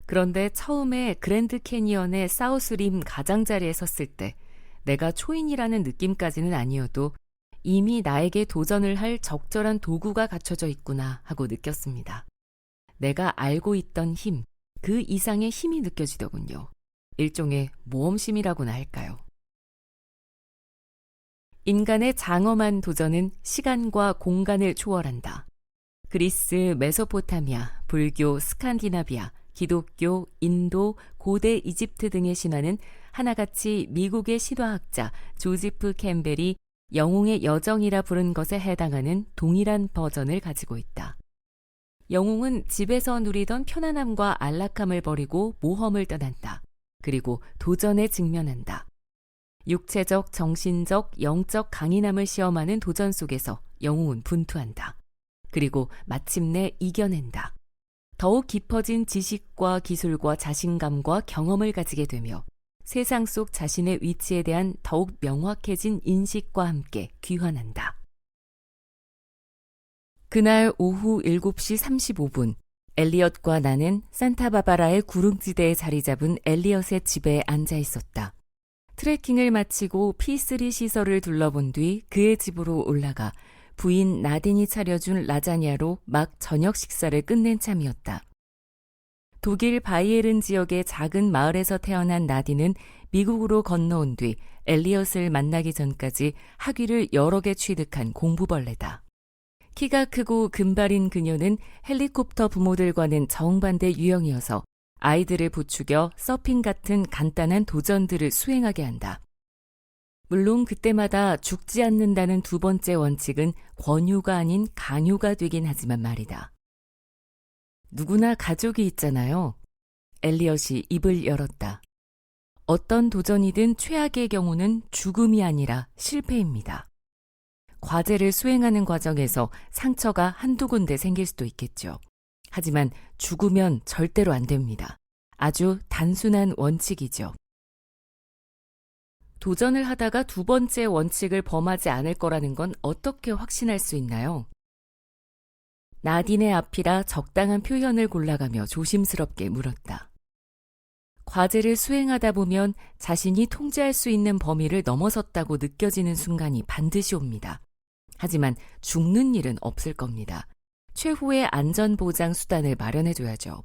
그런데 처음에 그랜드 캐니언의 사우스림 가장자리에 섰을 때 내가 초인이라는 느낌까지는 아니어도 이미 나에게 도전을 할 적절한 도구가 갖춰져 있구나 하고 느꼈습니다. 내가 알고 있던 힘, 그 이상의 힘이 느껴지더군요. 일종의 모험심이라고나 할까요? 인간의 장엄한 도전은 시간과 공간을 초월한다. 그리스, 메소포타미아, 불교, 스칸디나비아, 기독교, 인도, 고대 이집트 등의 신화는 하나같이 미국의 신화학자 조지프 캠벨이 영웅의 여정이라 부른 것에 해당하는 동일한 버전을 가지고 있다. 영웅은 집에서 누리던 편안함과 안락함을 버리고 모험을 떠난다. 그리고 도전에 직면한다. 육체적, 정신적, 영적 강인함을 시험하는 도전 속에서 영웅은 분투한다. 그리고 마침내 이겨낸다. 더욱 깊어진 지식과 기술과 자신감과 경험을 가지게 되며 세상 속 자신의 위치에 대한 더욱 명확해진 인식과 함께 귀환한다. 그날 오후 7시 35분, 엘리엇과 나는 산타바바라의 구릉지대에 자리 잡은 엘리엇의 집에 앉아 있었다. 트레킹을 마치고 P3 시설을 둘러본 뒤 그의 집으로 올라가 부인 나딘이 차려준 라자냐로 막 저녁 식사를 끝낸 참이었다. 독일 바이에른 지역의 작은 마을에서 태어난 나딘은 미국으로 건너온 뒤 엘리엇을 만나기 전까지 학위를 여러 개 취득한 공부벌레다. 키가 크고 금발인 그녀는 헬리콥터 부모들과는 정반대 유형이어서 아이들을 부추겨 서핑 같은 간단한 도전들을 수행하게 한다. 물론 그때마다 죽지 않는다는 두 번째 원칙은 권유가 아닌 강요가 되긴 하지만 말이다. 누구나 가족이 있잖아요. 엘리엇이 입을 열었다. 어떤 도전이든 최악의 경우는 죽음이 아니라 실패입니다. 과제를 수행하는 과정에서 상처가 한두 군데 생길 수도 있겠죠. 하지만 죽으면 절대로 안 됩니다. 아주 단순한 원칙이죠. 도전을 하다가 두 번째 원칙을 범하지 않을 거라는 건 어떻게 확신할 수 있나요? 나딘의 앞이라 적당한 표현을 골라가며 조심스럽게 물었다. 과제를 수행하다 보면 자신이 통제할 수 있는 범위를 넘어섰다고 느껴지는 순간이 반드시 옵니다. 하지만 죽는 일은 없을 겁니다. 최후의 안전보장 수단을 마련해줘야죠.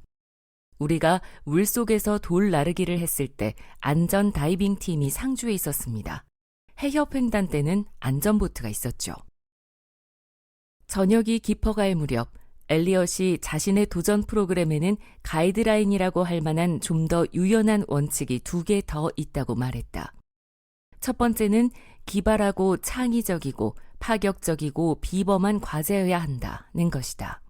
우리가 물속에서 돌 나르기를 했을 때 안전 다이빙 팀이 상주에 있었습니다. 해협 횡단 때는 안전보트가 있었죠. 저녁이 깊어갈 무렵 엘리엇이 자신의 도전 프로그램에는 가이드라인이라고 할 만한 좀 더 유연한 원칙이 2개 더 있다고 말했다. 첫 번째는 기발하고 창의적이고 파격적이고 비범한 과제여야 한다는 것이다.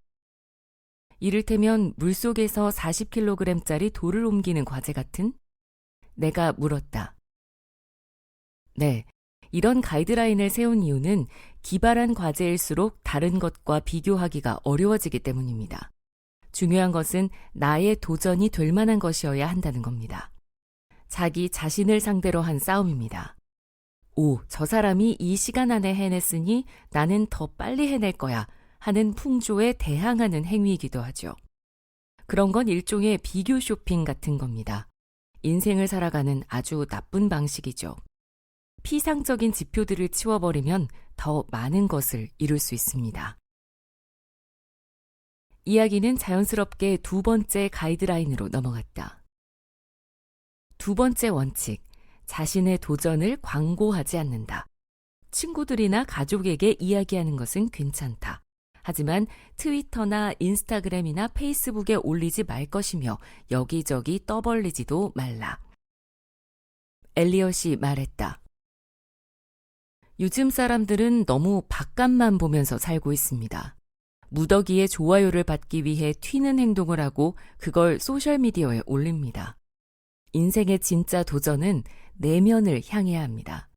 이를테면 물속에서 40kg짜리 돌을 옮기는 과제 같은? 내가 물었다. 네, 이런 가이드라인을 세운 이유는 기발한 과제일수록 다른 것과 비교하기가 어려워지기 때문입니다. 중요한 것은 나의 도전이 될 만한 것이어야 한다는 겁니다. 자기 자신을 상대로 한 싸움입니다. 오, 저 사람이 이 시간 안에 해냈으니 나는 더 빨리 해낼 거야 하는 풍조에 대항하는 행위이기도 하죠. 그런 건 일종의 비교 쇼핑 같은 겁니다. 인생을 살아가는 아주 나쁜 방식이죠. 피상적인 지표들을 치워버리면 더 많은 것을 이룰 수 있습니다. 이야기는 자연스럽게 두 번째 가이드라인으로 넘어갔다. 두 번째 원칙, 자신의 도전을 광고하지 않는다. 친구들이나 가족에게 이야기하는 것은 괜찮다. 하지만 트위터나 인스타그램이나 페이스북에 올리지 말 것이며 여기저기 떠벌리지도 말라. 엘리엇이 말했다. 요즘 사람들은 너무 바깥만 보면서 살고 있습니다. 무더기에 좋아요를 받기 위해 튀는 행동을 하고 그걸 소셜미디어에 올립니다. 인생의 진짜 도전은 내면을 향해야 합니다.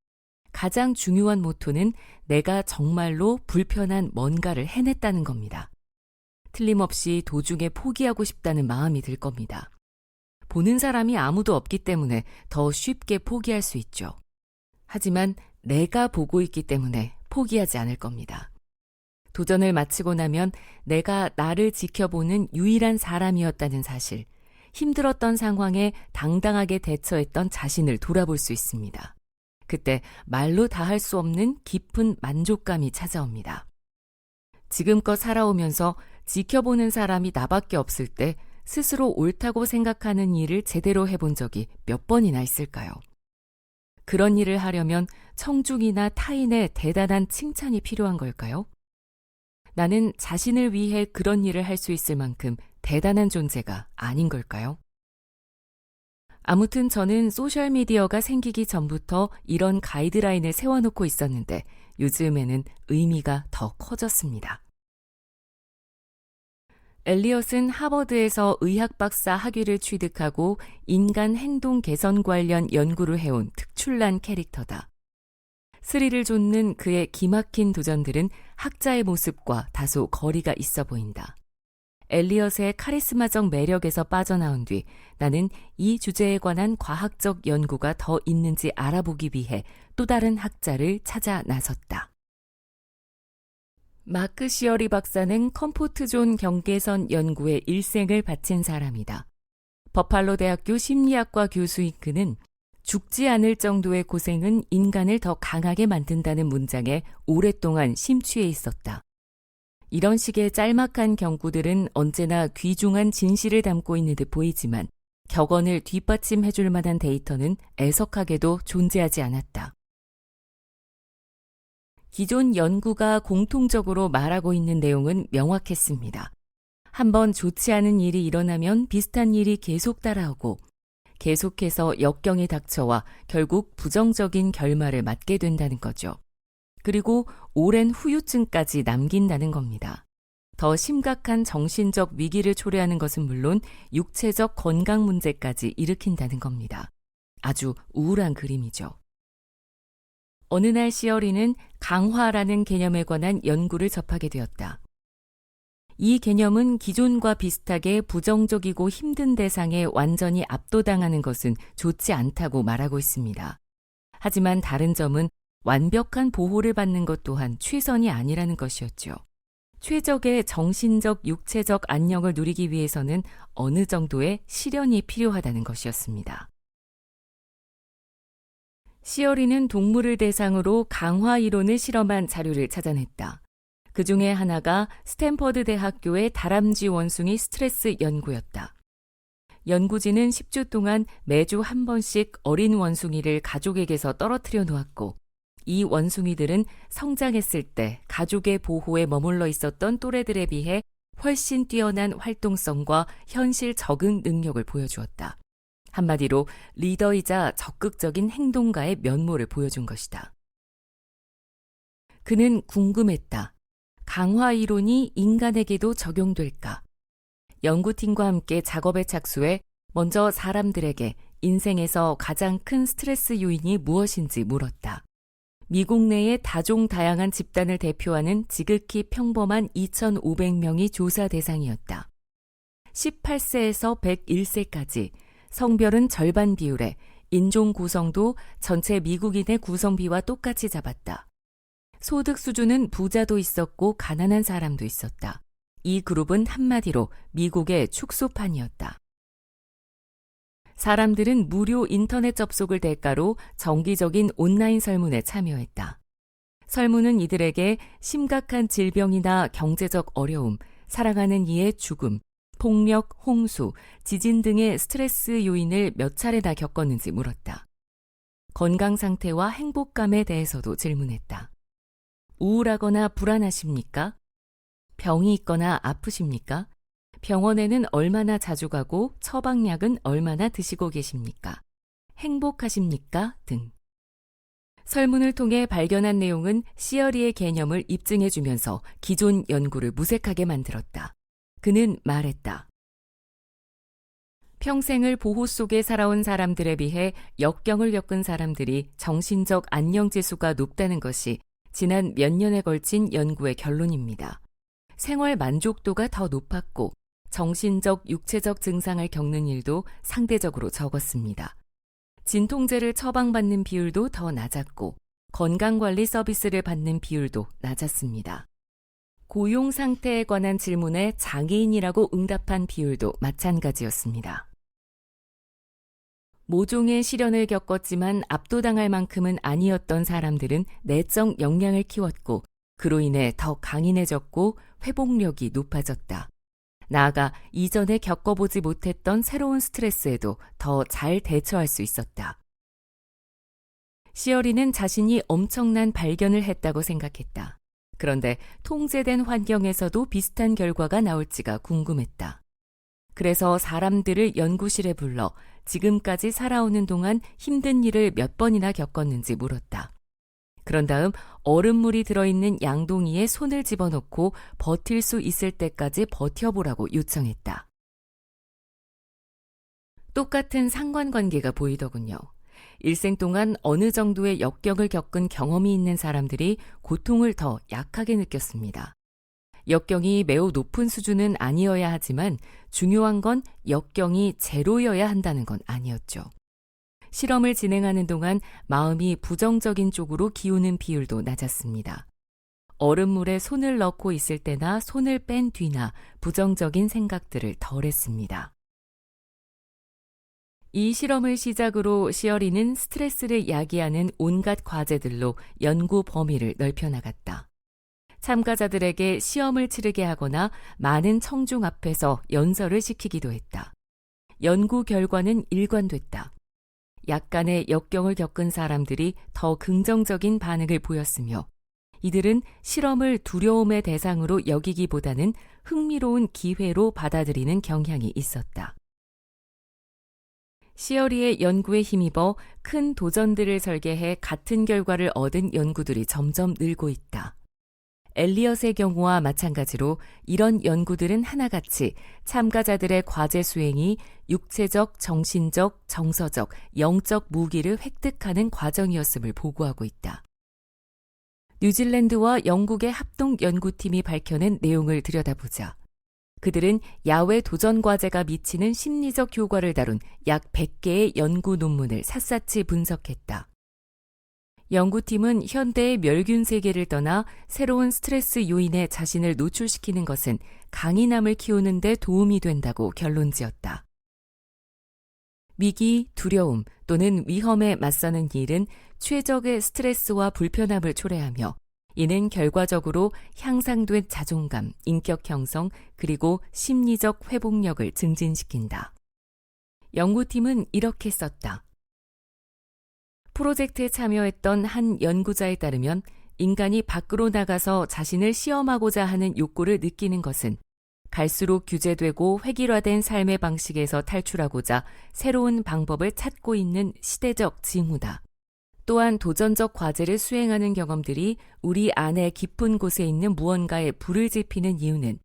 가장 중요한 모토는 내가 정말로 불편한 뭔가를 해냈다는 겁니다. 틀림없이 도중에 포기하고 싶다는 마음이 들 겁니다. 보는 사람이 아무도 없기 때문에 더 쉽게 포기할 수 있죠. 하지만 내가 보고 있기 때문에 포기하지 않을 겁니다. 도전을 마치고 나면 내가 나를 지켜보는 유일한 사람이었다는 사실, 힘들었던 상황에 당당하게 대처했던 자신을 돌아볼 수 있습니다. 그때 말로 다 할 수 없는 깊은 만족감이 찾아옵니다. 지금껏 살아오면서 지켜보는 사람이 나밖에 없을 때 스스로 옳다고 생각하는 일을 제대로 해본 적이 몇 번이나 있을까요? 그런 일을 하려면 청중이나 타인의 대단한 칭찬이 필요한 걸까요? 나는 자신을 위해 그런 일을 할 수 있을 만큼 대단한 존재가 아닌 걸까요? 아무튼 저는 소셜미디어가 생기기 전부터 이런 가이드라인을 세워놓고 있었는데 요즘에는 의미가 더 커졌습니다. 엘리엇은 하버드에서 의학박사 학위를 취득하고 인간 행동 개선 관련 연구를 해온 특출난 캐릭터다. 스릴을 돋는 그의 기막힌 도전들은 학자의 모습과 다소 거리가 있어 보인다. 엘리엇의 카리스마적 매력에서 빠져나온 뒤 나는 이 주제에 관한 과학적 연구가 더 있는지 알아보기 위해 또 다른 학자를 찾아 나섰다. 마크 시어리 박사는 컴포트존 경계선 연구에 일생을 바친 사람이다. 버팔로 대학교 심리학과 교수인 그는 죽지 않을 정도의 고생은 인간을 더 강하게 만든다는 문장에 오랫동안 심취해 있었다. 이런 식의 짤막한 경구들은 언제나 귀중한 진실을 담고 있는 듯 보이지만 격언을 뒷받침해 줄 만한 데이터는 애석하게도 존재하지 않았다. 기존 연구가 공통적으로 말하고 있는 내용은 명확했습니다. 한번 좋지 않은 일이 일어나면 비슷한 일이 계속 따라오고 계속해서 역경이 닥쳐와 결국 부정적인 결말을 맞게 된다는 거죠. 그리고 오랜 후유증까지 남긴다는 겁니다. 더 심각한 정신적 위기를 초래하는 것은 물론 육체적 건강 문제까지 일으킨다는 겁니다. 아주 우울한 그림이죠. 어느 날 시어리는 강화라는 개념에 관한 연구를 접하게 되었다. 이 개념은 기존과 비슷하게 부정적이고 힘든 대상에 완전히 압도당하는 것은 좋지 않다고 말하고 있습니다. 하지만 다른 점은 완벽한 보호를 받는 것 또한 최선이 아니라는 것이었죠. 최적의 정신적, 육체적 안녕을 누리기 위해서는 어느 정도의 시련이 필요하다는 것이었습니다. 시어리는 동물을 대상으로 강화 이론을 실험한 자료를 찾아냈다. 그 중에 하나가 스탠퍼드 대학교의 다람쥐 원숭이 스트레스 연구였다. 연구진은 10주 동안 매주 한 번씩 어린 원숭이를 가족에게서 떨어뜨려 놓았고 이 원숭이들은 성장했을 때 가족의 보호에 머물러 있었던 또래들에 비해 훨씬 뛰어난 활동성과 현실 적응 능력을 보여주었다. 한마디로 리더이자 적극적인 행동가의 면모를 보여준 것이다. 그는 궁금했다. 강화 이론이 인간에게도 적용될까? 연구팀과 함께 작업에 착수해 먼저 사람들에게 인생에서 가장 큰 스트레스 요인이 무엇인지 물었다. 미국 내의 다종다양한 집단을 대표하는 지극히 평범한 2,500명이 조사 대상이었다. 18세에서 101세까지 성별은 절반 비율에 인종 구성도 전체 미국인의 구성비와 똑같이 잡았다. 소득 수준은 부자도 있었고 가난한 사람도 있었다. 이 그룹은 한마디로 미국의 축소판이었다. 사람들은 무료 인터넷 접속을 대가로 정기적인 온라인 설문에 참여했다. 설문은 이들에게 심각한 질병이나 경제적 어려움, 사랑하는 이의 죽음, 폭력, 홍수, 지진 등의 스트레스 요인을 몇 차례나 겪었는지 물었다. 건강 상태와 행복감에 대해서도 질문했다. 우울하거나 불안하십니까? 병이 있거나 아프십니까? 병원에는 얼마나 자주 가고 처방약은 얼마나 드시고 계십니까? 행복하십니까? 등. 설문을 통해 발견한 내용은 시어리의 개념을 입증해주면서 기존 연구를 무색하게 만들었다. 그는 말했다. 평생을 보호 속에 살아온 사람들에 비해 역경을 겪은 사람들이 정신적 안녕지수가 높다는 것이 지난 몇 년에 걸친 연구의 결론입니다. 생활 만족도가 더 높았고 정신적, 육체적 증상을 겪는 일도 상대적으로 적었습니다. 진통제를 처방받는 비율도 더 낮았고 건강관리 서비스를 받는 비율도 낮았습니다. 고용 상태에 관한 질문에 장애인이라고 응답한 비율도 마찬가지였습니다. 모종의 시련을 겪었지만 압도당할 만큼은 아니었던 사람들은 내적 역량을 키웠고 그로 인해 더 강인해졌고 회복력이 높아졌다. 나아가 이전에 겪어보지 못했던 새로운 스트레스에도 더 잘 대처할 수 있었다. 시어리는 자신이 엄청난 발견을 했다고 생각했다. 그런데 통제된 환경에서도 비슷한 결과가 나올지가 궁금했다. 그래서 사람들을 연구실에 불러 지금까지 살아오는 동안 힘든 일을 몇 번이나 겪었는지 물었다. 그런 다음 얼음물이 들어있는 양동이에 손을 집어넣고 버틸 수 있을 때까지 버텨보라고 요청했다. 똑같은 상관관계가 보이더군요. 일생 동안 어느 정도의 역경을 겪은 경험이 있는 사람들이 고통을 더 약하게 느꼈습니다. 역경이 매우 높은 수준은 아니어야 하지만 중요한 건 역경이 제로여야 한다는 건 아니었죠. 실험을 진행하는 동안 마음이 부정적인 쪽으로 기우는 비율도 낮았습니다. 얼음물에 손을 넣고 있을 때나 손을 뺀 뒤나 부정적인 생각들을 덜 했습니다. 이 실험을 시작으로 시어리는 스트레스를 야기하는 온갖 과제들로 연구 범위를 넓혀나갔다. 참가자들에게 시험을 치르게 하거나 많은 청중 앞에서 연설을 시키기도 했다. 연구 결과는 일관됐다. 약간의 역경을 겪은 사람들이 더 긍정적인 반응을 보였으며 이들은 실험을 두려움의 대상으로 여기기보다는 흥미로운 기회로 받아들이는 경향이 있었다. 시어리의 연구에 힘입어 큰 도전들을 설계해 같은 결과를 얻은 연구들이 점점 늘고 있다. 엘리엇의 경우와 마찬가지로 이런 연구들은 하나같이 참가자들의 과제 수행이 육체적, 정신적, 정서적, 영적 무기를 획득하는 과정이었음을 보고하고 있다. 뉴질랜드와 영국의 합동 연구팀이 밝혀낸 내용을 들여다보자. 그들은 야외 도전 과제가 미치는 심리적 효과를 다룬 약 100개의 연구 논문을 샅샅이 분석했다. 연구팀은 현대의 멸균 세계를 떠나 새로운 스트레스 요인에 자신을 노출시키는 것은 강인함을 키우는 데 도움이 된다고 결론지었다. 위기, 두려움 또는 위험에 맞서는 일은 최적의 스트레스와 불편함을 초래하며 이는 결과적으로 향상된 자존감, 인격 형성, 그리고 심리적 회복력을 증진시킨다. 연구팀은 이렇게 썼다. 프로젝트에 참여했던 한 연구자에 따르면 인간이 밖으로 나가서 자신을 시험하고자 하는 욕구를 느끼는 것은 갈수록 규제되고 획일화된 삶의 방식에서 탈출하고자 새로운 방법을 찾고 있는 시대적 징후다. 또한 도전적 과제를 수행하는 경험들이 우리 안의 깊은 곳에 있는 무언가에 불을 지피는 이유는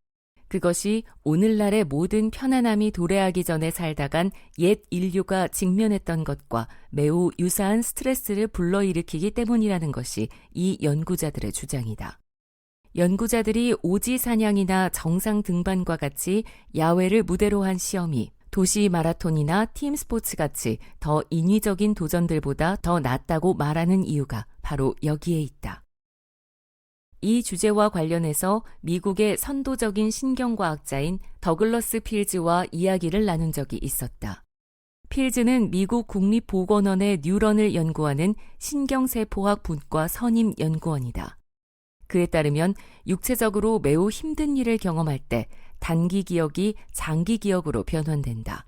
그것이 오늘날의 모든 편안함이 도래하기 전에 살다간 옛 인류가 직면했던 것과 매우 유사한 스트레스를 불러일으키기 때문이라는 것이 이 연구자들의 주장이다. 연구자들이 오지 사냥이나 정상 등반과 같이 야외를 무대로 한 시험이 도시 마라톤이나 팀 스포츠 같이 더 인위적인 도전들보다 더 낫다고 말하는 이유가 바로 여기에 있다. 이 주제와 관련해서 미국의 선도적인 신경과학자인 더글러스 필즈와 이야기를 나눈 적이 있었다. 필즈는 미국 국립보건원의 뉴런을 연구하는 신경세포학 분과 선임 연구원이다. 그에 따르면 육체적으로 매우 힘든 일을 경험할 때 단기 기억이 장기 기억으로 변환된다.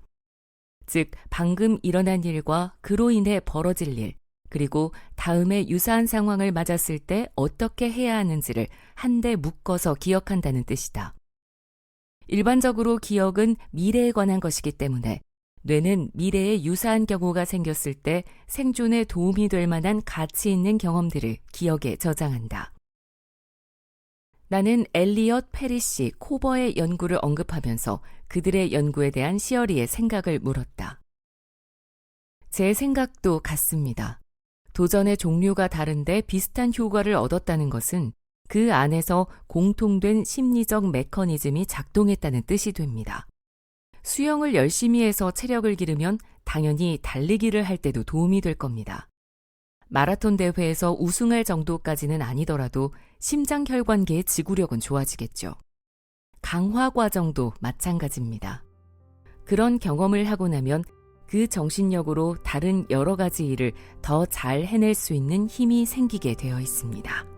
즉, 방금 일어난 일과 그로 인해 벌어질 일, 그리고 다음에 유사한 상황을 맞았을 때 어떻게 해야 하는지를 한데 묶어서 기억한다는 뜻이다. 일반적으로 기억은 미래에 관한 것이기 때문에 뇌는 미래에 유사한 경우가 생겼을 때 생존에 도움이 될 만한 가치 있는 경험들을 기억에 저장한다. 나는 엘리엇, 페리시, 코버의 연구를 언급하면서 그들의 연구에 대한 시어리의 생각을 물었다. 제 생각도 같습니다. 도전의 종류가 다른데 비슷한 효과를 얻었다는 것은 그 안에서 공통된 심리적 메커니즘이 작동했다는 뜻이 됩니다. 수영을 열심히 해서 체력을 기르면 당연히 달리기를 할 때도 도움이 될 겁니다. 마라톤 대회에서 우승할 정도까지는 아니더라도 심장혈관계의 지구력은 좋아지겠죠. 강화 과정도 마찬가지입니다. 그런 경험을 하고 나면 그 정신력으로 다른 여러 가지 일을 더 잘 해낼 수 있는 힘이 생기게 되어 있습니다.